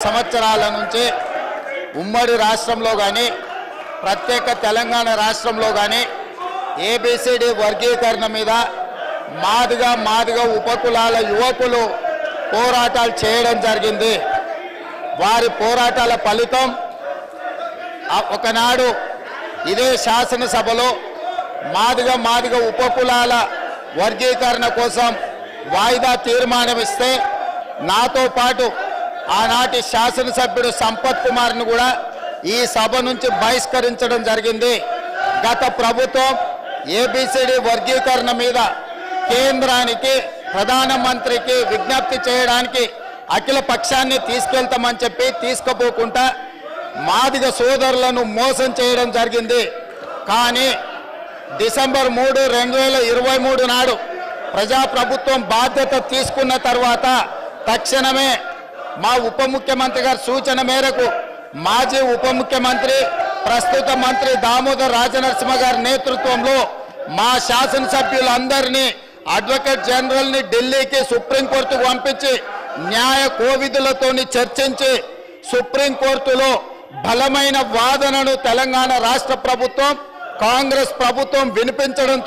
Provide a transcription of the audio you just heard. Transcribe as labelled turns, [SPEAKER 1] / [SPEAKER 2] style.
[SPEAKER 1] సంవత్సరాల నుంచి ఉమ్మడి రాష్ట్రంలో కానీ ప్రత్యేక తెలంగాణ రాష్ట్రంలో కానీ ఏబిసిడి వర్గీకరణ మీద మాదిగ ఉపకులాల యువకులు పోరాటాలు చేయడం జరిగింది. వారి పోరాటాల ఫలితం ఒకనాడు ఇదే శాసనసభలో మాదిగ ఉపకులాల వర్గీకరణ కోసం వాయిదా తీర్మానం ఇస్తే నాతో పాటు ఆనాటి శాసనసభ్యుడు సంపత్ కుమార్ను కూడా ఈ సభ నుంచి బహిష్కరించడం జరిగింది. గత ప్రభుత్వం ఏబిసిడి వర్గీకరణ మీద కేంద్రానికి ప్రధానమంత్రికి విజ్ఞప్తి చేయడానికి అఖిల పక్షాన్ని తీసుకెళ్తామని చెప్పి తీసుకుపోకుండా మాదిగ సోదరులను మోసం చేయడం జరిగింది. కానీ డిసెంబర్ 3, 2023 నాడు ప్రజాప్రభుత్వం బాధ్యత తీసుకున్న తర్వాత తక్షణమే మా ఉప ముఖ్యమంత్రి గారి సూచన మేరకు మాజీ ఉప ముఖ్యమంత్రి ప్రస్తుత మంత్రి దామోదర్ రాజనరసింహ గారి నేతృత్వంలో మా శాసనసభ్యులందరినీ అడ్వకేట్ జనరల్ని ఢిల్లీకి సుప్రీంకోర్టుకు పంపించి న్యాయ కోవిధులతోని చర్చించి సుప్రీంకోర్టులో బలమైన వాదనను తెలంగాణ రాష్ట్ర ప్రభుత్వం కాంగ్రెస్ ప్రభుత్వం వినిపించడంతో